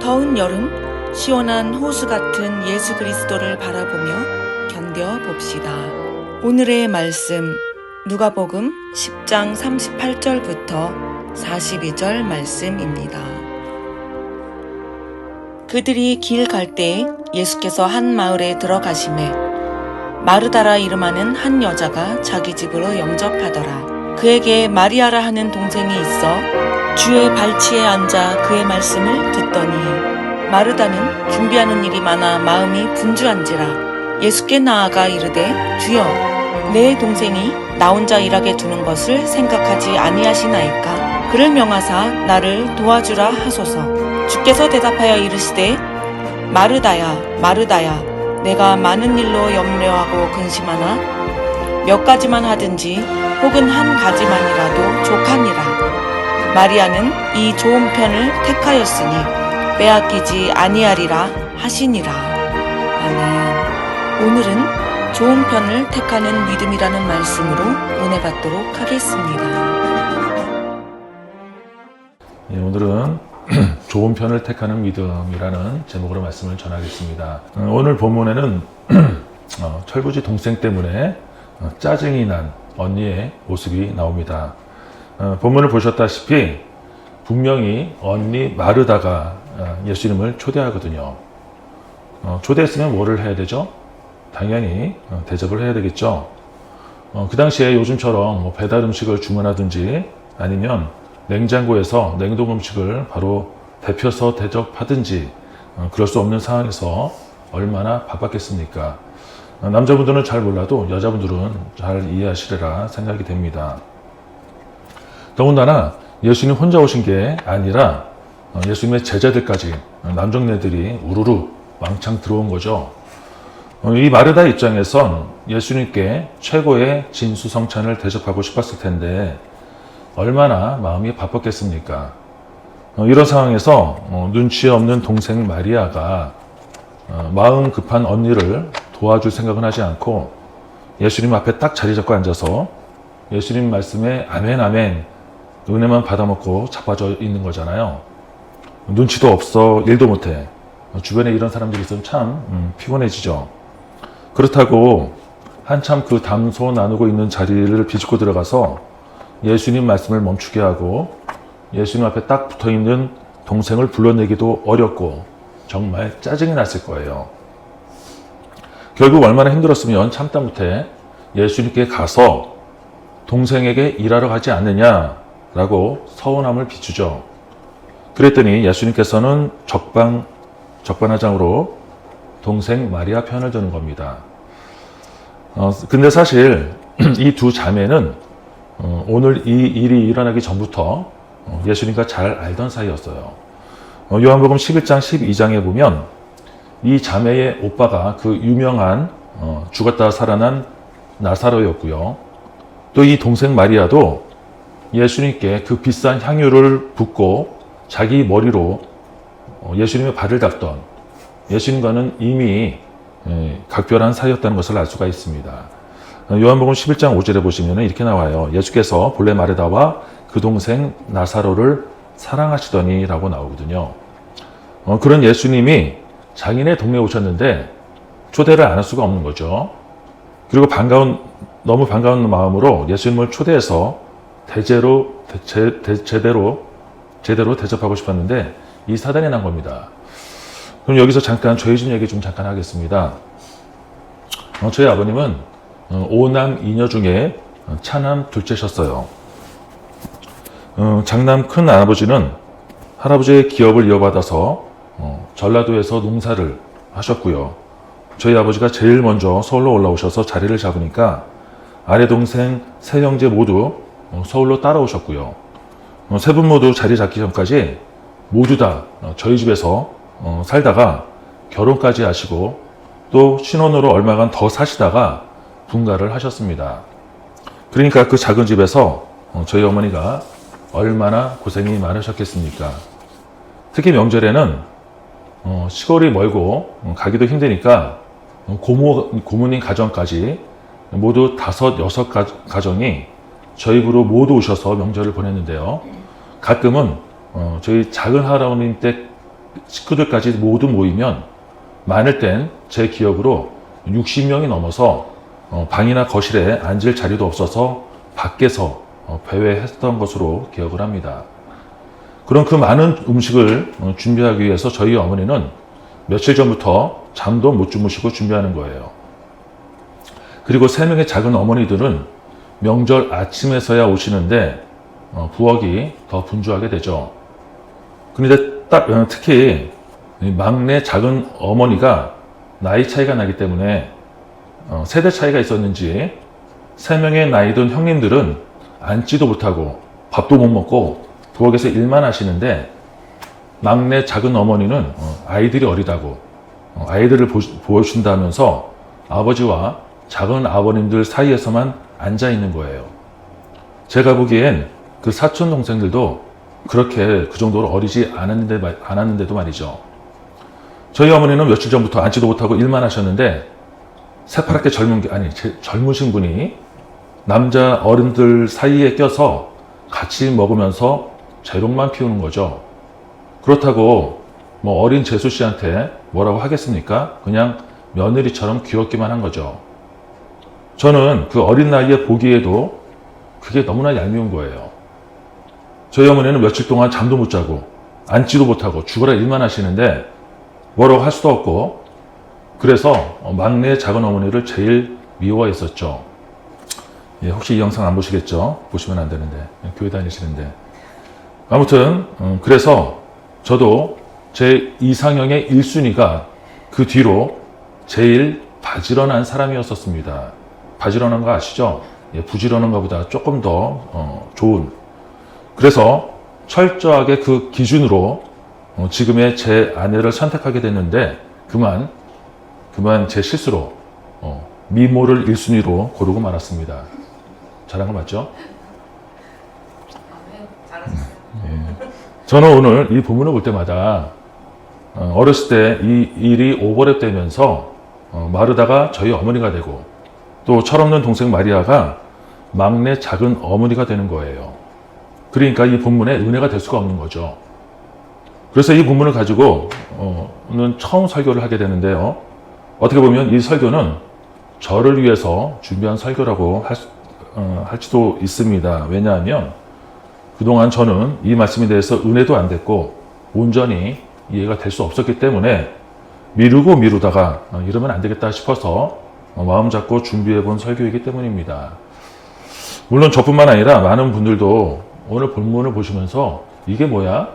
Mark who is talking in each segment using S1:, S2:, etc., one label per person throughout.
S1: 더운 여름, 시원한 호수 같은 예수 그리스도를 바라보며 견뎌봅시다. 오늘의 말씀, 누가복음 10장 38절부터 42절 말씀입니다. 그들이 길 갈 때에 예수께서 한 마을에 들어가시매 마르다라 이름하는 한 여자가 자기 집으로 영접하더라. 그에게 마리아라 하는 동생이 있어 주의 발치에 앉아 그의 말씀을 듣더니 마르다는 준비하는 일이 많아 마음이 분주한지라 예수께 나아가 이르되 주여 내 동생이 나 혼자 일하게 두는 것을 생각하지 아니하시나이까. 그를 명하사 나를 도와주라 하소서. 주께서 대답하여 이르시되 마르다야 마르다야 내가 많은 일로 염려하고 근심하나 몇 가지만 하든지 혹은 한 가지만이라도 족하니라. 마리아는 이 좋은 편을 택하였으니 빼앗기지 아니하리라 하시니라. 아멘. 오늘은 좋은 편을 택하는 믿음이라는 말씀으로 은혜 받도록 하겠습니다.
S2: 오늘은 좋은 편을 택하는 믿음이라는 제목으로 말씀을 전하겠습니다. 오늘 본문에는 철부지 동생 때문에 짜증이 난 언니의 모습이 나옵니다. 본문을 보셨다시피 분명히 언니 마르다가 예수님을 초대하거든요. 초대했으면 뭐를 해야 되죠? 당연히 대접을 해야 되겠죠. 그 당시에 요즘처럼 배달 음식을 주문하든지 아니면 냉장고에서 냉동 음식을 바로 데펴서 대접하든지 그럴 수 없는 상황에서 얼마나 바빴겠습니까? 남자분들은 잘 몰라도 여자분들은 잘 이해하시리라 생각이 됩니다. 더군다나 예수님 혼자 오신 게 아니라 예수님의 제자들까지 남정네들이 우르르 왕창 들어온 거죠. 이 마르다 입장에선 예수님께 최고의 진수성찬을 대접하고 싶었을 텐데 얼마나 마음이 바빴겠습니까? 이런 상황에서 눈치 없는 동생 마리아가 마음 급한 언니를 도와줄 생각은 하지 않고 예수님 앞에 딱 자리 잡고 앉아서 예수님 말씀에 아멘 아멘 은혜만 받아먹고 자빠져 있는 거잖아요. 눈치도 없어 일도 못해. 주변에 이런 사람들이 있으면 참 피곤해지죠. 그렇다고 한참 그 담소 나누고 있는 자리를 비집고 들어가서 예수님 말씀을 멈추게 하고 예수님 앞에 딱 붙어있는 동생을 불러내기도 어렵고 정말 짜증이 났을 거예요. 결국 얼마나 힘들었으면 참다 못해 예수님께 가서 동생에게 일하러 가지 않느냐라고 서운함을 비추죠. 그랬더니 예수님께서는 적반하장으로 동생 마리아 편을 드는 겁니다. 근데 사실 이 두 자매는 오늘 이 일이 일어나기 전부터 예수님과 잘 알던 사이였어요. 요한복음 11장 12장에 보면 이 자매의 오빠가 그 유명한 죽었다 살아난 나사로였고요. 또 이 동생 마리아도 예수님께 그 비싼 향유를 붓고 자기 머리로 예수님의 발을 닦던 예수님과는 이미 각별한 사이였다는 것을 알 수가 있습니다. 요한복음 11장 5절에 보시면 이렇게 나와요. 예수께서 본래 마르다와 그 동생 나사로를 사랑하시더니 라고 나오거든요. 그런 예수님이 자기네 동네에 오셨는데 초대를 안 할 수가 없는 거죠. 그리고 너무 반가운 마음으로 예수님을 초대해서 제대로 대접하고 싶었는데 이 사단이 난 겁니다. 그럼 여기서 잠깐 저희 집 얘기 좀 잠깐 하겠습니다. 저희 아버님은 5남 2녀 중에 차남 둘째셨어요. 장남 큰 아버지는 할아버지의 기업을 이어받아서 전라도에서 농사를 하셨고요. 저희 아버지가 제일 먼저 서울로 올라오셔서 자리를 잡으니까 아래 동생 세 형제 모두 서울로 따라오셨고요. 세 분 모두 자리 잡기 전까지 모두 다 저희 집에서 살다가 결혼까지 하시고 또 신혼으로 얼마간 더 사시다가 분가를 하셨습니다. 그러니까 그 작은 집에서 저희 어머니가 얼마나 고생이 많으셨겠습니까? 특히 명절에는 시골이 멀고 가기도 힘드니까 고모님 가정까지 모두 5, 6 가정이 저희 집으로 모두 오셔서 명절을 보냈는데요. 가끔은 저희 작은 할아버님 댁 식구들까지 모두 모이면 많을 땐 제 기억으로 60명이 넘어서 방이나 거실에 앉을 자리도 없어서 밖에서 배회했던 것으로 기억을 합니다. 그런 그 많은 음식을 준비하기 위해서 저희 어머니는 며칠 전부터 잠도 못 주무시고 준비하는 거예요. 그리고 3명의 작은 어머니들은 명절 아침에서야 오시는데 부엌이 더 분주하게 되죠. 그런데 특히 막내 작은 어머니가 나이 차이가 나기 때문에 세대 차이가 있었는지 3명의 나이 든 형님들은 앉지도 못하고 밥도 못 먹고 부엌에서 일만 하시는데 막내 작은 어머니는 아이들이 어리다고 아이들을 보여준다면서 아버지와 작은 아버님들 사이에서만 앉아 있는 거예요. 제가 보기엔 그 사촌 동생들도 그렇게 그 정도로 어리지 않았는데도 말이죠. 저희 어머니는 며칠 전부터 앉지도 못하고 일만 하셨는데 새파랗게 젊으신 분이 남자 어른들 사이에 껴서 같이 먹으면서 재롱만 피우는 거죠. 그렇다고 뭐 어린 재수 씨한테 뭐라고 하겠습니까? 그냥 며느리처럼 귀엽기만 한 거죠. 저는 그 어린 나이에 보기에도 그게 너무나 얄미운 거예요. 저희 어머니는 며칠 동안 잠도 못 자고 앉지도 못하고 죽어라 일만 하시는데 뭐라고 할 수도 없고 그래서 막내 작은 어머니를 제일 미워했었죠. 예, 혹시 이 영상 안 보시겠죠? 보시면 안 되는데 교회 다니시는데 아무튼 그래서 저도 제 이상형의 1순위가 그 뒤로 제일 바지런한 사람이었었습니다. 바지런한 거 아시죠? 예, 부지런한 것보다 조금 더 좋은. 그래서 철저하게 그 기준으로 지금의 제 아내를 선택하게 됐는데 그만 제 실수로 미모를 1순위로 고르고 말았습니다. 잘한 거 맞죠? 예. 저는 오늘 이 본문을 볼 때마다 어렸을 때 이 일이 오버랩되면서 마르다가 저희 어머니가 되고 또 철없는 동생 마리아가 막내 작은 어머니가 되는 거예요. 그러니까 이 본문에 은혜가 될 수가 없는 거죠. 그래서 이 본문을 가지고 오늘 처음 설교를 하게 되는데요. 어떻게 보면 이 설교는 저를 위해서 준비한 설교라고 할 수도 있습니다. 왜냐하면 그동안 저는 이 말씀에 대해서 은혜도 안 됐고 온전히 이해가 될 수 없었기 때문에 미루다가 이러면 안 되겠다 싶어서 마음 잡고 준비해 본 설교이기 때문입니다. 물론 저뿐만 아니라 많은 분들도 오늘 본문을 보시면서 이게 뭐야?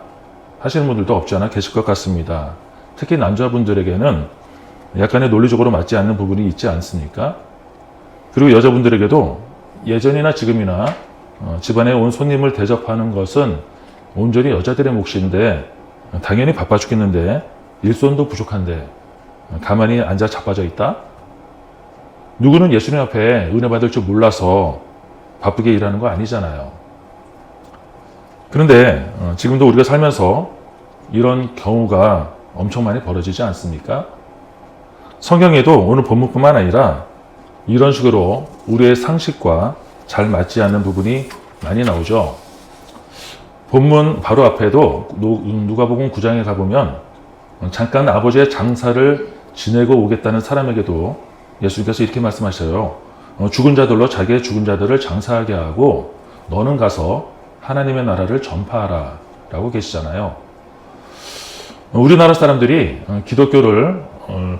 S2: 하시는 분들도 없지 않아 계실 것 같습니다. 특히 남자분들에게는 약간의 논리적으로 맞지 않는 부분이 있지 않습니까? 그리고 여자분들에게도 예전이나 지금이나 집안에 온 손님을 대접하는 것은 온전히 여자들의 몫인데 당연히 바빠 죽겠는데 일손도 부족한데 가만히 앉아 자빠져 있다? 누구는 예수님 앞에 은혜 받을 줄 몰라서 바쁘게 일하는 거 아니잖아요. 그런데 지금도 우리가 살면서 이런 경우가 엄청 많이 벌어지지 않습니까? 성경에도 오늘 본문뿐만 아니라 이런 식으로 우리의 상식과 잘 맞지 않는 부분이 많이 나오죠. 본문 바로 앞에도 누가복음 9장에 가보면 잠깐 아버지의 장사를 지내고 오겠다는 사람에게도 예수님께서 이렇게 말씀하셔요. 죽은 자들로 자기의 죽은 자들을 장사하게 하고 너는 가서 하나님의 나라를 전파하라 라고 계시잖아요. 우리나라 사람들이 기독교를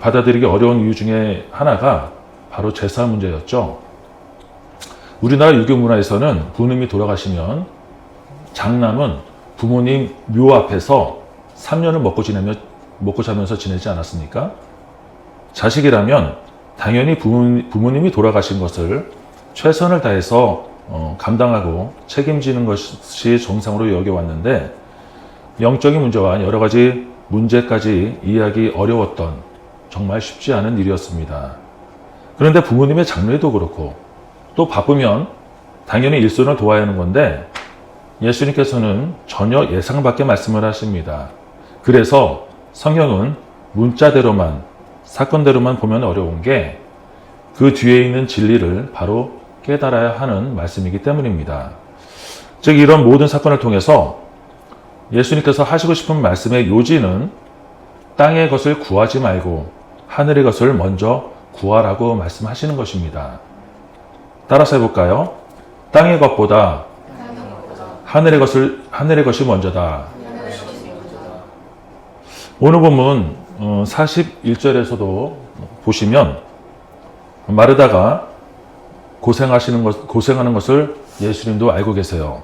S2: 받아들이기 어려운 이유 중에 하나가 바로 제사 문제였죠. 우리나라 유교 문화에서는 부모님이 돌아가시면 장남은 부모님 묘 앞에서 3년을 먹고 자면서 지내지 않았습니까? 자식이라면 당연히 부모님이 돌아가신 것을 최선을 다해서 감당하고 책임지는 것이 정상으로 여겨왔는데 영적인 문제와 여러 가지 문제까지 이해하기 어려웠던 정말 쉽지 않은 일이었습니다. 그런데 부모님의 장례도 그렇고 또 바쁘면 당연히 일손을 도와야 하는 건데 예수님께서는 전혀 예상 밖의 말씀을 하십니다. 그래서 성경은 문자대로만 사건대로만 보면 어려운 게 그 뒤에 있는 진리를 바로 깨달아야 하는 말씀이기 때문입니다. 즉 이런 모든 사건을 통해서 예수님께서 하시고 싶은 말씀의 요지는 땅의 것을 구하지 말고 하늘의 것을 먼저 구하라고 말씀하시는 것입니다. 따라서 해볼까요? 땅의 것보다 하늘의 것이 먼저다. 오늘 본문 41절에서도 보시면 마르다가 고생하는 것을 예수님도 알고 계세요.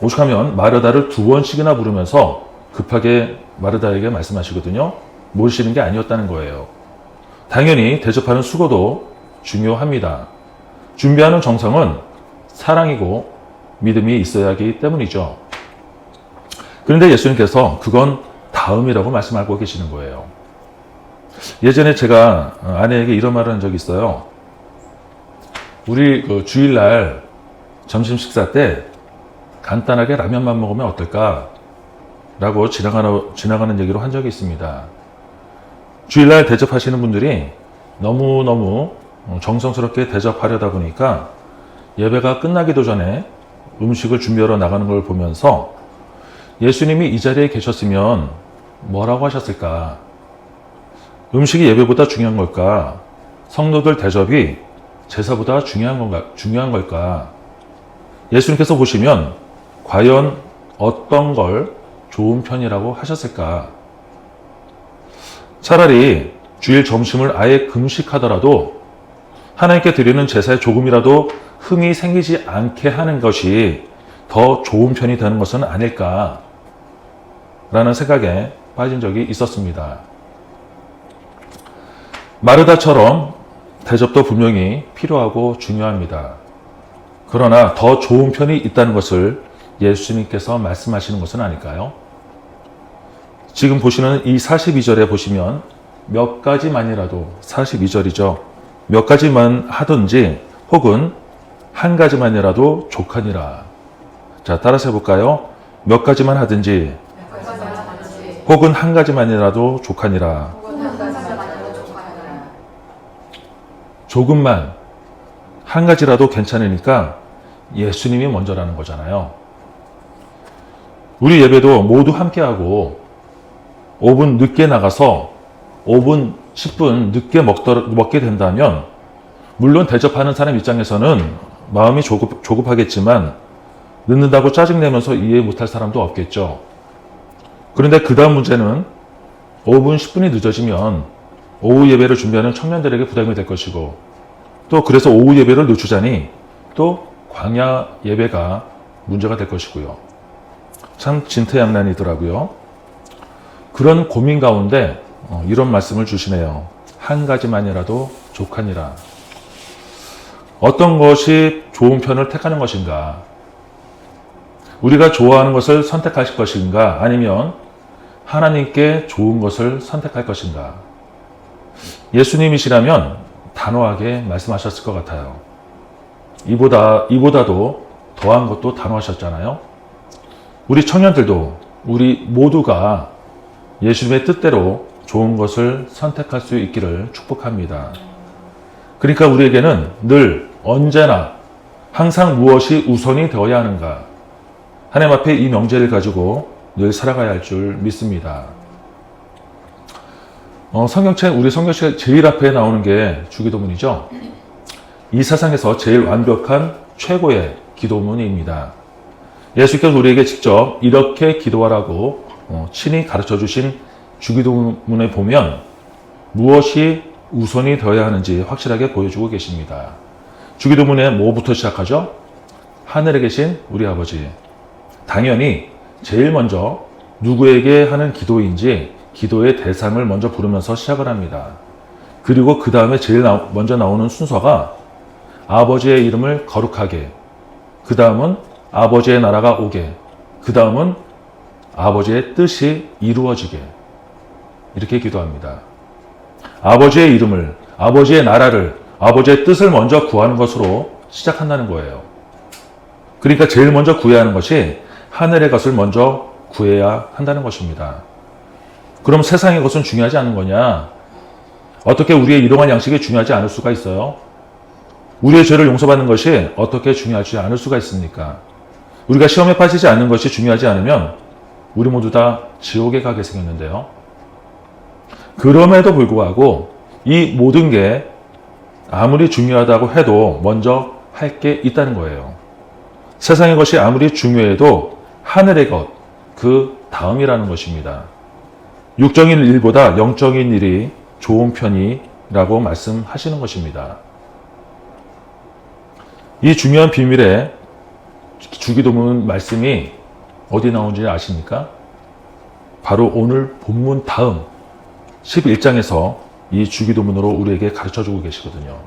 S2: 오죽하면 마르다를 2번씩이나 부르면서 급하게 마르다에게 말씀하시거든요. 모시는 게 아니었다는 거예요. 당연히 대접하는 수고도 중요합니다. 준비하는 정성은 사랑이고 믿음이 있어야 하기 때문이죠. 그런데 예수님께서 그건 다음이라고 말씀하고 계시는 거예요. 예전에 제가 아내에게 이런 말을 한 적이 있어요. 우리 주일날 점심 식사 때 간단하게 라면만 먹으면 어떨까? 라고 지나가는 얘기로 한 적이 있습니다. 주일날 대접하시는 분들이 너무너무 정성스럽게 대접하려다 보니까 예배가 끝나기도 전에 음식을 준비하러 나가는 걸 보면서 예수님이 이 자리에 계셨으면 뭐라고 하셨을까? 음식이 예배보다 중요한 걸까? 성도들 대접이 제사보다 중요한 걸까? 예수님께서 보시면 과연 어떤 걸 좋은 편이라고 하셨을까? 차라리 주일 점심을 아예 금식하더라도 하나님께 드리는 제사에 조금이라도 흠이 생기지 않게 하는 것이 더 좋은 편이 되는 것은 아닐까? 라는 생각에 빠진 적이 있었습니다. 마르다처럼 대접도 분명히 필요하고 중요합니다. 그러나 더 좋은 편이 있다는 것을 예수님께서 말씀하시는 것은 아닐까요? 지금 보시는 이 42절에 보시면 몇 가지만이라도 42절이죠. 몇 가지만 하든지 혹은 한 가지만이라도 족하니라. 자, 따라서 해볼까요? 몇 가지만 하든지 혹은 한 가지만이라도 족하니라. 조금만 한 가지라도 괜찮으니까 예수님이 먼저라는 거잖아요. 우리 예배도 모두 함께하고 5분 늦게 나가서 5분, 10분 늦게 먹게 된다면 물론 대접하는 사람 입장에서는 마음이 조급하겠지만 늦는다고 짜증내면서 이해 못할 사람도 없겠죠. 그런데 그 다음 문제는 5분, 10분이 늦어지면 오후 예배를 준비하는 청년들에게 부담이 될 것이고 또 그래서 오후 예배를 늦추자니 또 광야 예배가 문제가 될 것이고요. 참 진퇴양난이더라고요. 그런 고민 가운데 이런 말씀을 주시네요. 한 가지만이라도 족하니라. 어떤 것이 좋은 편을 택하는 것인가? 우리가 좋아하는 것을 선택하실 것인가? 아니면 하나님께 좋은 것을 선택할 것인가? 예수님이시라면 단호하게 말씀하셨을 것 같아요. 이보다도 더한 것도 단호하셨잖아요. 우리 청년들도 우리 모두가 예수님의 뜻대로 좋은 것을 선택할 수 있기를 축복합니다. 그러니까 우리에게는 늘 언제나 항상 무엇이 우선이 되어야 하는가? 하나님 앞에 이 명제를 가지고 늘 살아가야 할 줄 믿습니다. 우리 성경책 제일 앞에 나오는 게 주기도문이죠. 이 세상에서 제일 완벽한 최고의 기도문입니다. 예수께서 우리에게 직접 이렇게 기도하라고 친히 가르쳐 주신 주기도문에 보면 무엇이 우선이 되어야 하는지 확실하게 보여주고 계십니다. 주기도문에 뭐부터 시작하죠? 하늘에 계신 우리 아버지. 당연히 제일 먼저 누구에게 하는 기도인지 기도의 대상을 먼저 부르면서 시작을 합니다. 그리고 그 다음에 제일 먼저 나오는 순서가 아버지의 이름을 거룩하게, 그 다음은 아버지의 나라가 오게, 그 다음은 아버지의 뜻이 이루어지게, 이렇게 기도합니다. 아버지의 이름을, 아버지의 나라를, 아버지의 뜻을 먼저 구하는 것으로 시작한다는 거예요. 그러니까 제일 먼저 구해야 하는 것이 하늘의 것을 먼저 구해야 한다는 것입니다. 그럼 세상의 것은 중요하지 않은 거냐? 어떻게 우리의 일용할 양식이 중요하지 않을 수가 있어요? 우리의 죄를 용서받는 것이 어떻게 중요하지 않을 수가 있습니까? 우리가 시험에 빠지지 않는 것이 중요하지 않으면 우리 모두 다 지옥에 가게 생겼는데요. 그럼에도 불구하고 이 모든 게 아무리 중요하다고 해도 먼저 할 게 있다는 거예요. 세상의 것이 아무리 중요해도 하늘의 것, 그 다음이라는 것입니다. 육적인 일보다 영적인 일이 좋은 편이라고 말씀하시는 것입니다. 이 중요한 비밀의 주기도문 말씀이 어디 나오는지 아십니까? 바로 오늘 본문 다음 11장에서 이 주기도문으로 우리에게 가르쳐주고 계시거든요.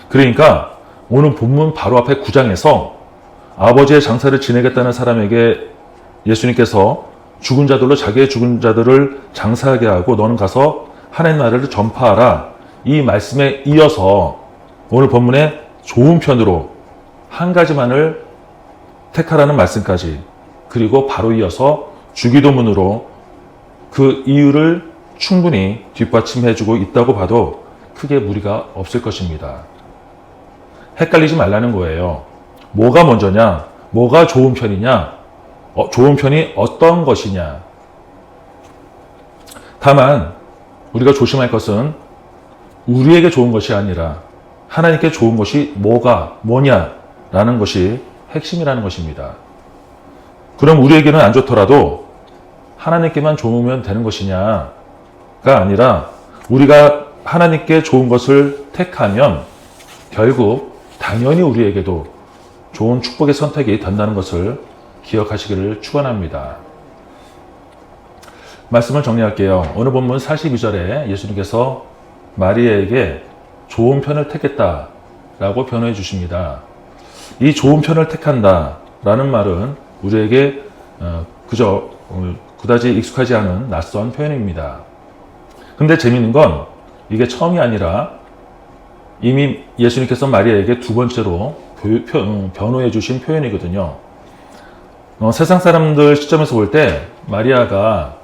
S2: 그러니까 오늘 본문 바로 앞에 9장에서 아버지의 장사를 지내겠다는 사람에게 예수님께서 죽은 자들로 자기의 죽은 자들을 장사하게 하고 너는 가서 하나님 나라를 전파하라. 이 말씀에 이어서 오늘 본문의 좋은 편으로 한 가지만을 택하라는 말씀까지, 그리고 바로 이어서 주기도문으로 그 이유를 충분히 뒷받침해주고 있다고 봐도 크게 무리가 없을 것입니다. 헷갈리지 말라는 거예요. 뭐가 먼저냐? 뭐가 좋은 편이냐? 좋은 편이 어떤 것이냐? 다만 우리가 조심할 것은 우리에게 좋은 것이 아니라 하나님께 좋은 것이 뭐냐라는 것이 핵심이라는 것입니다. 그럼 우리에게는 안 좋더라도 하나님께만 좋으면 되는 것이냐가 아니라 우리가 하나님께 좋은 것을 택하면 결국 당연히 우리에게도 좋은 축복의 선택이 된다는 것을 기억하시기를 축원합니다. 말씀을 정리할게요. 오늘 본문 42절에 예수님께서 마리아에게 좋은 편을 택했다라고 변호해 주십니다. 이 좋은 편을 택한다라는 말은 우리에게 그저 그다지 익숙하지 않은 낯선 표현입니다. 근데 재미있는 건 이게 처음이 아니라 이미 예수님께서 마리아에게 두 번째로 변호해 주신 표현이거든요. 세상 사람들 시점에서 볼 때 마리아가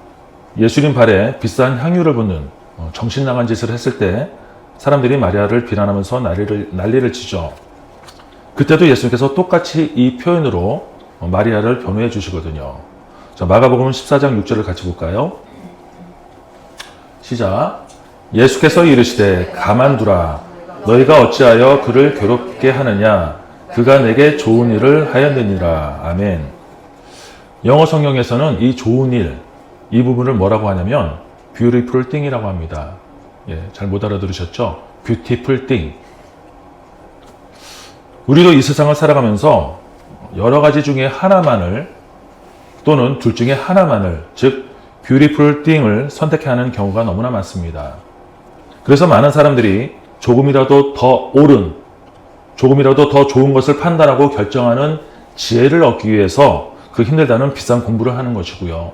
S2: 예수님 발에 비싼 향유를 붓는 정신 나간 짓을 했을 때 사람들이 마리아를 비난하면서 난리를 치죠. 그때도 예수님께서 똑같이 이 표현으로 마리아를 변호해 주시거든요. 자, 마가복음 14장 6절을 같이 볼까요? 시작. 예수께서 이르시되 가만두라. 너희가 어찌하여 그를 괴롭게 하느냐? 그가 내게 좋은 일을 하였느니라. 아멘. 영어 성경에서는 이 좋은 일, 이 부분을 뭐라고 하냐면 beautiful thing이라고 합니다. 잘 못 알아들으셨죠? beautiful thing. 우리도 이 세상을 살아가면서 여러 가지 중에 하나만을 또는 둘 중에 하나만을, 즉 beautiful thing을 선택해야 하는 경우가 너무나 많습니다. 그래서 많은 사람들이 조금이라도 더 옳은, 조금이라도 더 좋은 것을 판단하고 결정하는 지혜를 얻기 위해서 그 힘들다는 비싼 공부를 하는 것이고요.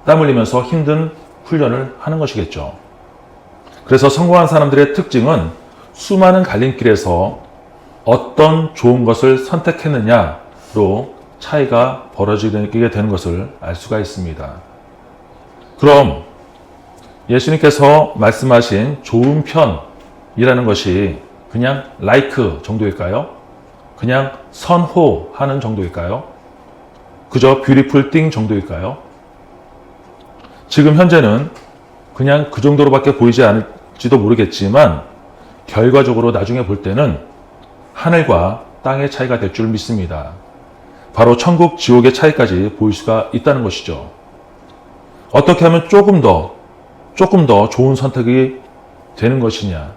S2: 땀 흘리면서 힘든 훈련을 하는 것이겠죠. 그래서 성공한 사람들의 특징은 수많은 갈림길에서 어떤 좋은 것을 선택했느냐로 차이가 벌어지게 되는 것을 알 수가 있습니다. 그럼 예수님께서 말씀하신 좋은 편이라는 것이 그냥 like 정도일까요? 그냥 선호하는 정도일까요? 그저 beautiful thing 정도일까요? 지금 현재는 그냥 그 정도로밖에 보이지 않을지도 모르겠지만 결과적으로 나중에 볼 때는 하늘과 땅의 차이가 될 줄 믿습니다. 바로 천국, 지옥의 차이까지 보일 수가 있다는 것이죠. 어떻게 하면 조금 더 좋은 선택이 되는 것이냐?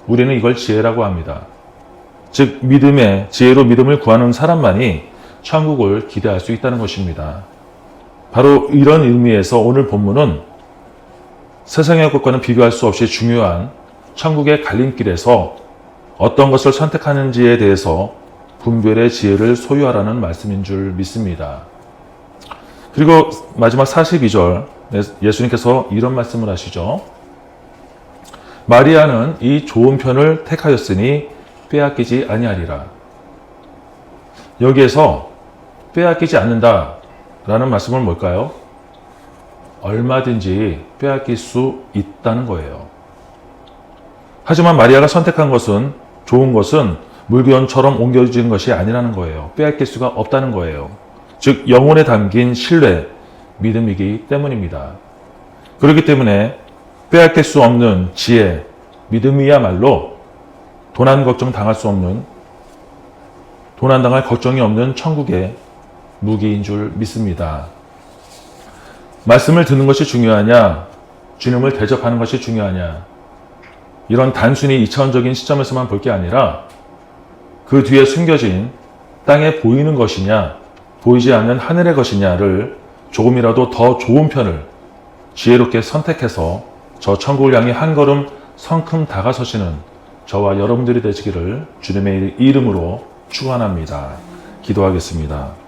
S2: 우리는 이걸 지혜라고 합니다. 즉 믿음의 지혜로 믿음을 구하는 사람만이 천국을 기대할 수 있다는 것입니다. 바로 이런 의미에서 오늘 본문은 세상의 것과는 비교할 수 없이 중요한 천국의 갈림길에서 어떤 것을 선택하는지에 대해서 분별의 지혜를 소유하라는 말씀인 줄 믿습니다. 그리고 마지막 42절 예수님께서 이런 말씀을 하시죠. 마리아는 이 좋은 편을 택하였으니 빼앗기지 아니하리라. 여기에서 빼앗기지 않는다라는 말씀은 뭘까요? 얼마든지 빼앗길 수 있다는 거예요. 하지만 마리아가 선택한 것은, 좋은 것은 물건처럼 옮겨지는 것이 아니라는 거예요. 빼앗길 수가 없다는 거예요. 즉 영혼에 담긴 신뢰, 믿음이기 때문입니다. 그렇기 때문에 빼앗길 수 없는 지혜, 믿음이야말로 도난 걱정 당할 수 없는, 도난 당할 걱정이 없는 천국의 무기인 줄 믿습니다. 말씀을 듣는 것이 중요하냐, 주님을 대접하는 것이 중요하냐, 이런 단순히 2차원적인 시점에서만 볼 게 아니라 그 뒤에 숨겨진 땅에 보이는 것이냐, 보이지 않는 하늘의 것이냐를 조금이라도 더 좋은 편을 지혜롭게 선택해서 저 천국을 향해 한 걸음 성큼 다가서시는 저와 여러분들이 되시기를 주님의 이름으로 축원합니다. 기도하겠습니다.